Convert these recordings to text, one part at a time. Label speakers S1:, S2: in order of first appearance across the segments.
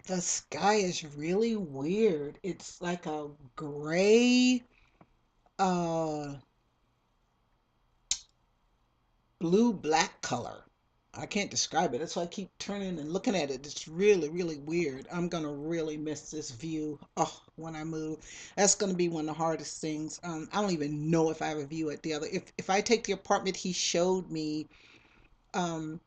S1: The sky is really weird. It's like a gray, uh, blue black color. I can't describe it. That's why I keep turning and looking at it. It's really, really weird. I'm gonna really miss this view. Oh, when I move, that's gonna be one of the hardest things. I don't even know if I have a view at the other. If I take the apartment he showed me, um,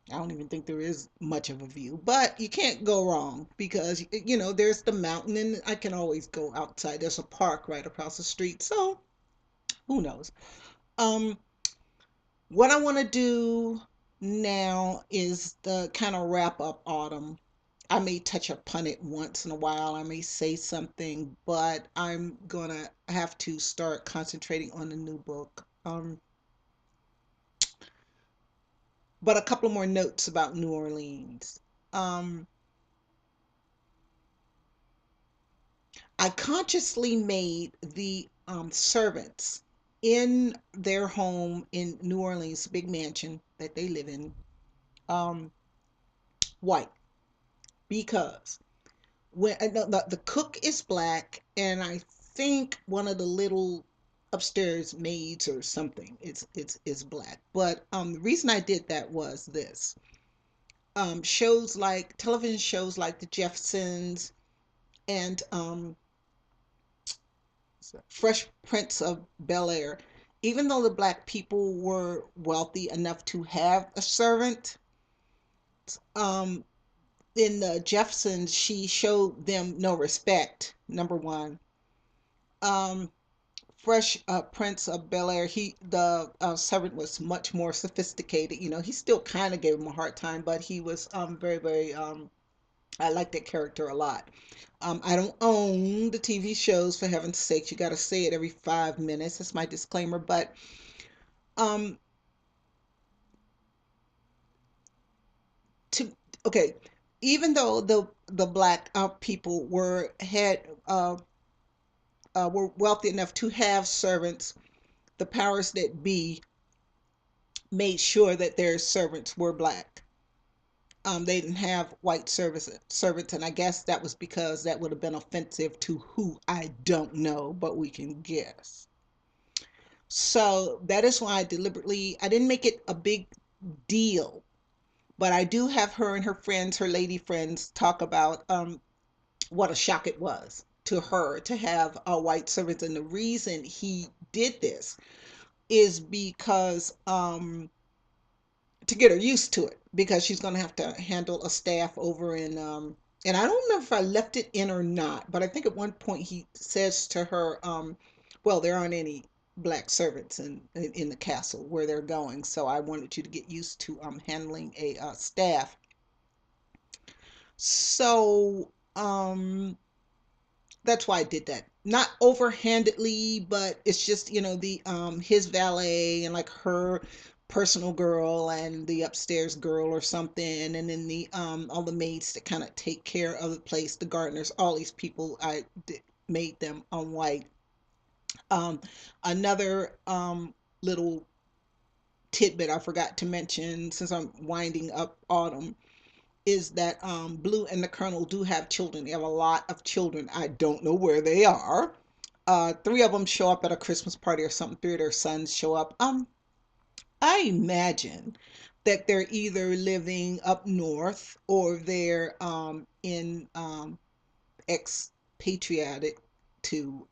S1: I don't even think there is much of a view. But you can't go wrong because there's the mountain, and I can always go outside. There's a park right across the street, so who knows? Um, What I want to do now is the kind of wrap up autumn. I may touch upon it once in a while. I may say something, but I'm gonna have to start concentrating on the new book. But a couple more notes about New Orleans. Um, I consciously made the servants in their home in New Orleans, big mansion that they live in, um, white because the cook is black, and I think one of the little upstairs maids or something is black. But the reason I did that was this: shows like television shows like The Jeffersons and Fresh Prince of Bel Air. Even though the black people were wealthy enough to have a servant, um, in the Jeffersons, she showed them no respect. Number one. Um, Fresh Prince of Bel Air, the servant was much more sophisticated. He still kind of gave him a hard time, but he was very, very. I like that character a lot. I don't own the TV shows, for heaven's sakes. You got to say it every 5 minutes. That's my disclaimer. But um, to okay, even though the black people were wealthy enough to have servants, the powers that be made sure that their servants were black. They didn't have white servants, and I guess that was because that would have been offensive to who I don't know, but we can guess. So that is why I didn't make it a big deal, but I do have her and her friends, her lady friends, talk about what a shock it was to her to have a white servants, and the reason he did this is because to get her used to it, because she's going to have to handle a staff over in and I don't remember if I left it in or not, but I think at one point he says to her, well, there aren't any black servants in the castle where they're going, so I wanted you to get used to handling a staff. So that's why I did that. Not overhandedly, but it's just, the his valet and like her personal girl and the upstairs girl or something, and then the all the maids that kind of take care of the place, the gardeners, all these people made them white. Um Another little tidbit I forgot to mention, since I'm winding up autumn, is that Blue and the Colonel do have children. They have a lot of children. I don't know where they are. Three of them show up at a Christmas party or something. Three of their sons show up. I imagine that they're either living up north or they're in expatriated to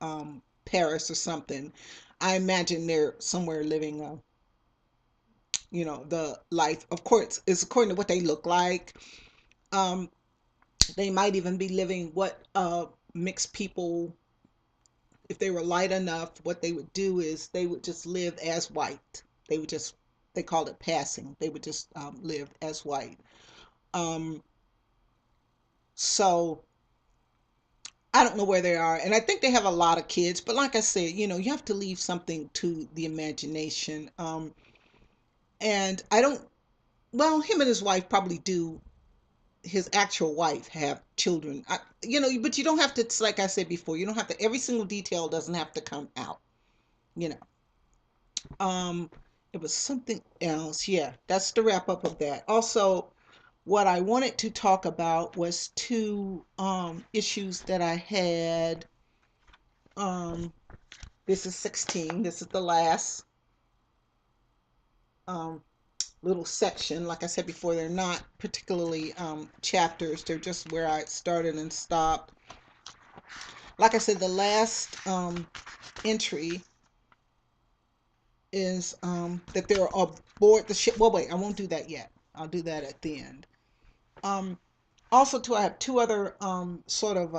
S1: Paris or something. I imagine they're somewhere living, the life. Of course, it's according to what they look like. Um, they might even be living what mixed people, if they were light enough, what they would do is they would just live as white. They would just, they called it passing. They would just live as white. Um, so I don't know where they are. And I think they have a lot of kids. But like I said, you have to leave something to the imagination. And I don't, well, him and his wife probably do, his actual wife have children. But you don't have to, it's like I said before, you don't have to, every single detail doesn't have to come out, you know. Um, it was something else. Yeah, that's the wrap up of that. Also, What I wanted to talk about was two issues that I had. Um, this is 16. This is the last um, little section. Like I said before, they're not particularly chapters, they're just where I started and stopped. Like I said, the last entry is that they're aboard the ship. Well, wait, I won't do that yet. I'll do that at the end. Um, Also, too, I have two other sort of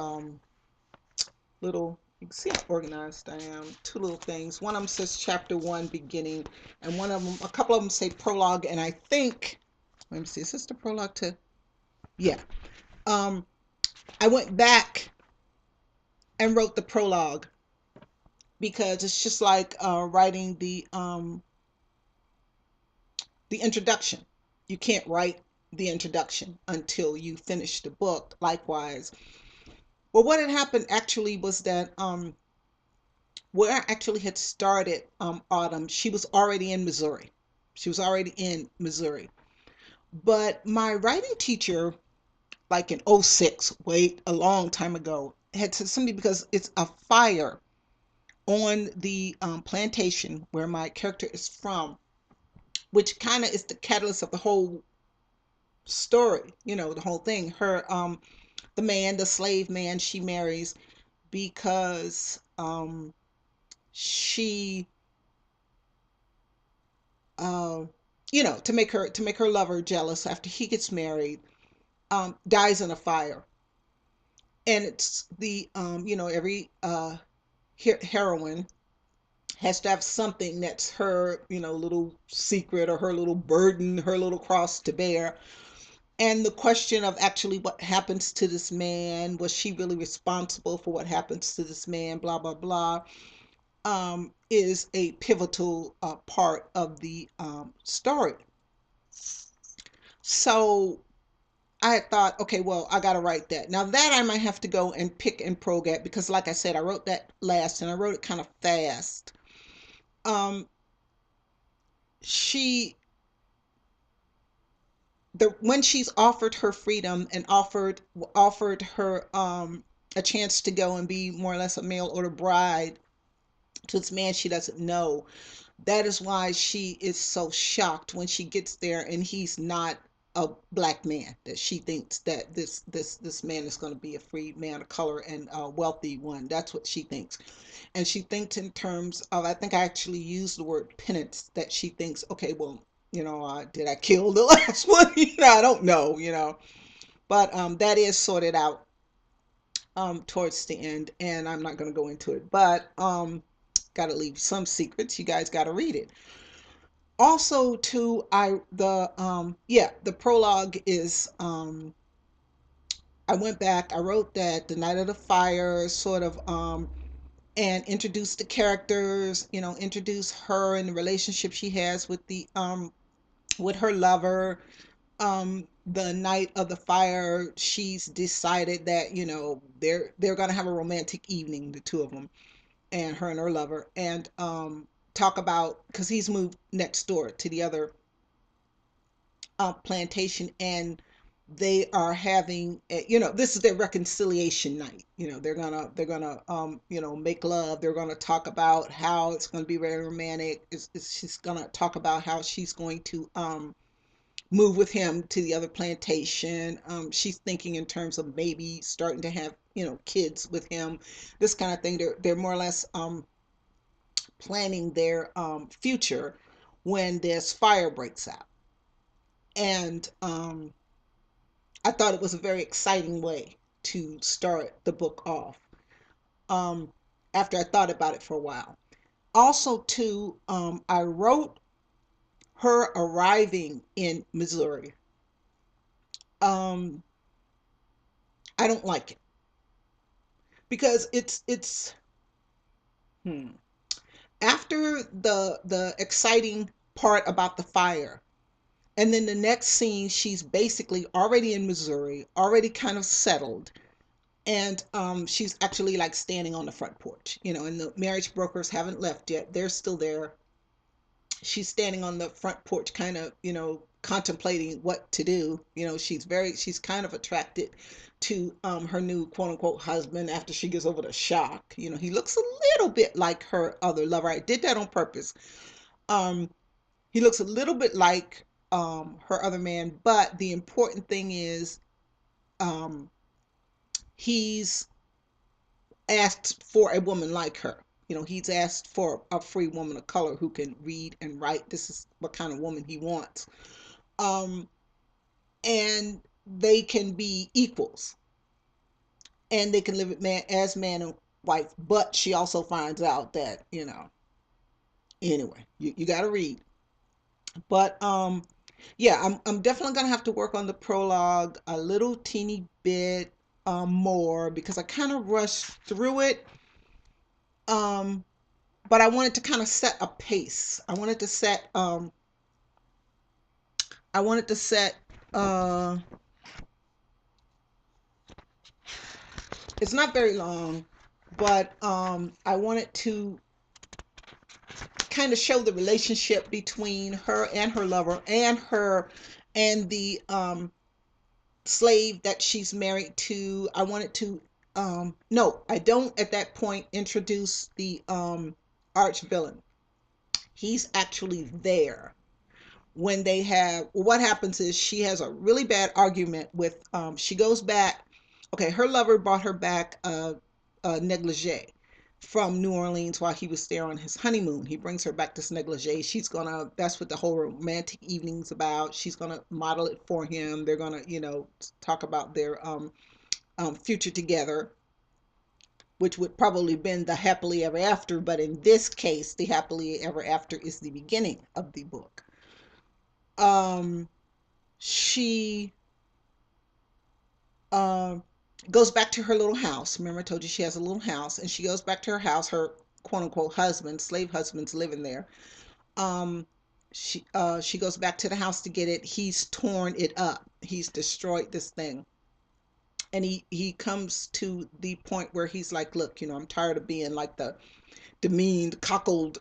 S1: little. You can see how organized I am. Two little things. One of them says chapter one beginning, and one of them, a couple of them say prologue, and I think. Let me see. Is this the prologue to? Yeah. Um, I went back and wrote the prologue because it's just like writing the introduction. You can't write the introduction until you finish the book. Likewise, well, what had happened actually was that where I actually had started Autumn, she was already in Missouri. She was already in Missouri. But my writing teacher, like in '06, wait, a long time ago, had said something because it's a fire on the plantation where my character is from, which kind of is the catalyst of the whole story, the whole thing. The man, the slave man she marries because she uh, to make her lover jealous after he gets married, dies in a fire. And it's the every heroine has to have something that's her little secret or her little burden, her little cross to bear. And the question of actually what happens to this man, was she really responsible for what happens to this man, blah blah blah, is a pivotal part of the story. So I had thought, okay, well, I got to write that. Now that I might have to go and pick and prog at, because like I said, I wrote that last and I wrote it kind of fast. Um, she, when she's offered her freedom and offered her a chance to go and be more or less a mail order bride to this man she doesn't know, that is why she is so shocked when she gets there and he's not a black man, that she thinks that this man is going to be a free man of color and a wealthy one. That's what she thinks. And she thinks in terms of, I think I actually used the word penance, that she thinks, okay, well, did I kill the last one? I don't know, but that is sorted out towards the end, and I'm not going to go into it, but got to leave some secrets. You guys got to read it. Also, too, the prologue is I went back, I wrote that the night of the fire, sort of, and introduced the characters, introduce her and the relationship she has with her lover. The night of the fire, she's decided that they're gonna have a romantic evening, the two of them, and her and her lover, and talk about, because he's moved next door to the other plantation, and they are having this is their reconciliation night. They're gonna make love. They're gonna talk about how it's going to be very romantic. She's gonna talk about how she's going to move with him to the other plantation. She's thinking in terms of maybe starting to have kids with him, this kind of thing. They're more or less planning their future when this fire breaks out. And I thought it was a very exciting way to start the book off, um, after I thought about it for a while. Also, too, I wrote her arriving in Missouri. Um, I don't like it because it's hmm, after the exciting part about the fire. And then the next scene, she's basically already in Missouri, already kind of settled. And she's actually like standing on the front porch, and the marriage brokers haven't left yet. They're still there. She's standing on the front porch, kind of, contemplating what to do. She's kind of attracted to her new quote unquote husband after she gets over the shock. He looks a little bit like her other lover. I did that on purpose. Um, he looks a little bit like her other man, but the important thing is um, he's asked for a woman like her. He's asked for a free woman of color who can read and write. This is what kind of woman he wants. Um, and they can be equals, and they can live it as man and wife. But she also finds out that, anyway, you got to read. But yeah, I'm definitely gonna have to work on the prologue a little teeny bit more because I kind of rushed through it. Um, but I wanted to kind of set a pace. I wanted to set it's not very long, but I wanted to kind of show the relationship between her and her lover and her and the slave that she's married to. I wanted to no, I don't at that point introduce the arch villain. He's actually there when they have what happens is she has a really bad argument with she goes back. Okay, her lover brought her back a negligee from New Orleans while he was there on his honeymoon. He brings her back this negligee. That's what the whole romantic evening's about. She's gonna model it for him. They're gonna, talk about their future together, which would probably been the happily ever after. But in this case, the happily ever after is the beginning of the book. um she um goes back to her little house. Remember, I told you she has a little house, and she goes back to her house. Her quote unquote husband, slave husband's living there. um she goes back to the house to get it. He's torn it up. He's destroyed this thing, and he comes to the point where he's like, look, I'm tired of being like the demeaned, cockled,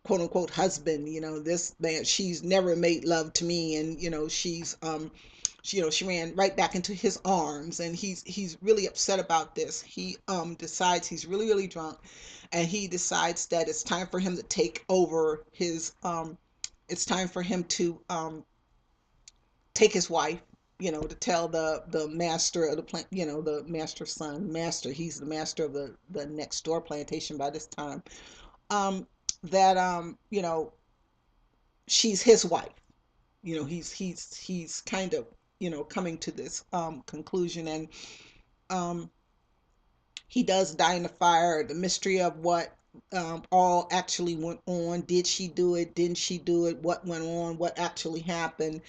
S1: quote unquote husband. This man, she's never made love to me, and she ran right back into his arms, and he's really upset about this. He decides he's really drunk, and he decides that it's time for him to take over his it's time for him to take his wife, to tell the master of the plant, the master's son. He's the master of the next door plantation by this time. um that she's his wife. He's kind of, coming to this conclusion. And um he does die in the fire. The mystery of what all actually went on. Did she do it? Didn't she do it? What went on? What actually happened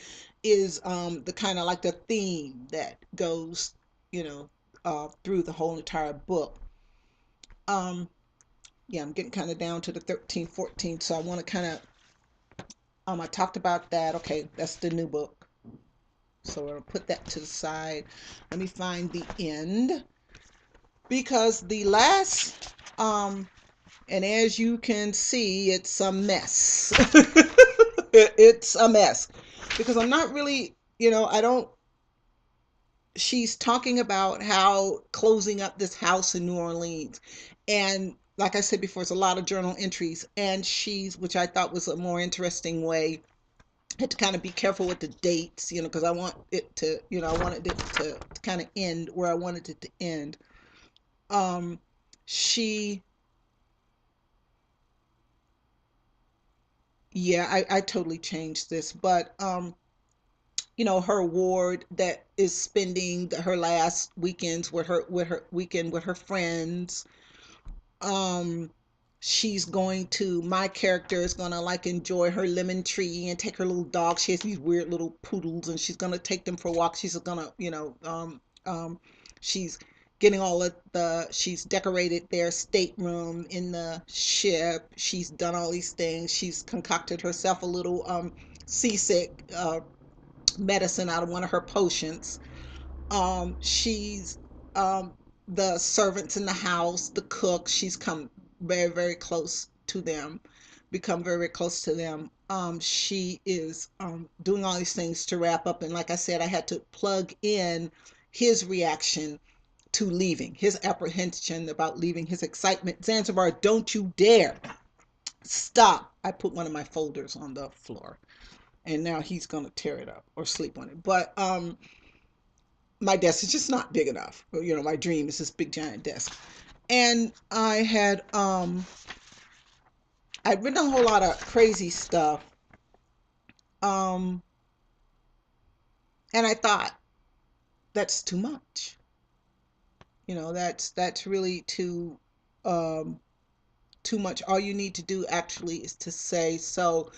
S1: is the kind of like the theme that goes, through the whole entire book. um yeah, I'm getting kind of down to the 13, 14, so I want to kind of I talked about that. Okay, that's the new book, so we'll put that to the side. Let me find the end, because the last and as you can see, it's a mess. It's a mess because I'm not really, I don't. She's talking about how closing up this house in New Orleans, and like I said before, it's a lot of journal entries, and which I thought was a more interesting way. I had to kind of be careful with the dates, because I want it to, I wanted it to kind of end where I wanted it to end. Um, she, yeah, I totally changed this, but her ward that is spending her last weekends with her friends. um she's going to My character is gonna like enjoy her lemon tree and take her little dog. She has these weird little poodles, and she's gonna take them for walks. She's gonna, she's getting all of she's decorated their stateroom in the ship. She's done all these things. She's concocted herself a little seasick medicine out of one of her potions. She's um, the servants in the house, the cook. She's come very, very close to them. become very, very close to them. She is doing all these things to wrap up. And like I said, I had to plug in his reaction to leaving, his apprehension about leaving, his excitement. Zanzibar, don't you dare stop. I put one of my folders on the floor and now he's going to tear it up or sleep on it. But my desk is just not big enough. You know, my dream is this big giant desk. And I'd written a whole lot of crazy stuff. Um, and I thought that's too much. You know, that's really um too much. All you need to do actually is to say, so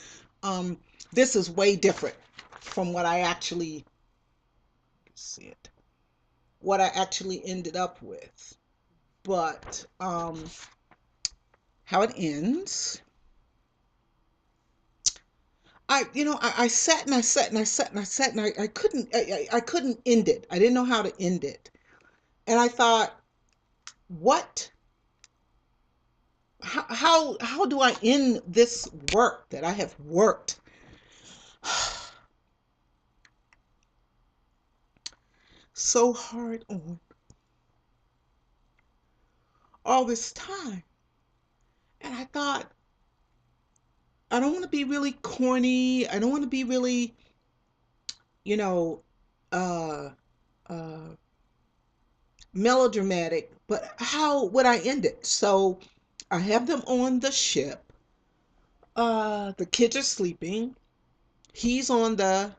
S1: um this is way different from what I actually see it, what I actually ended up with. But how it ends, I sat and I sat and I sat and I sat and I couldn't end it. I didn't know how to end it. And I thought, what, how do I end this work that I have worked so hard on all this time? And I thought, I don't want to be really corny. I don't want to be really, you know, uh, uh, melodramatic, but how would I end it? So I have them on the ship. The kids are sleeping. He's on the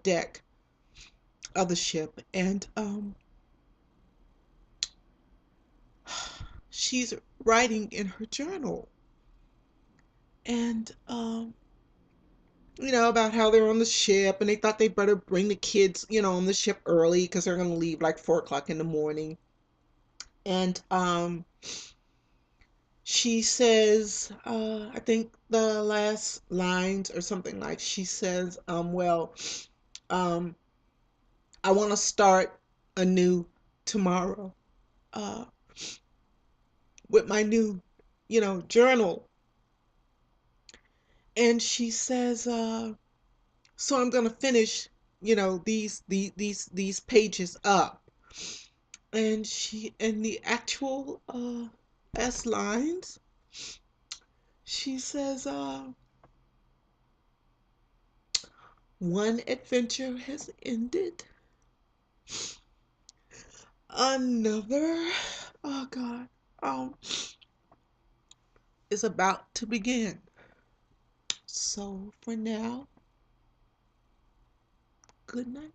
S1: deck of the ship, and she's writing in her journal, and about how they're on the ship, and they thought they better bring the kids, on the ship early because they're gonna leave like 4 o'clock in the morning. And she says, I think the last lines or something, like she says, well, um, I want to start anew tomorrow, uh, with my new, journal. And she says, so I'm gonna finish, these pages up. And she, in the actual S lines, she says, one adventure has ended, another, oh God, um, is about to begin. So for now, good night.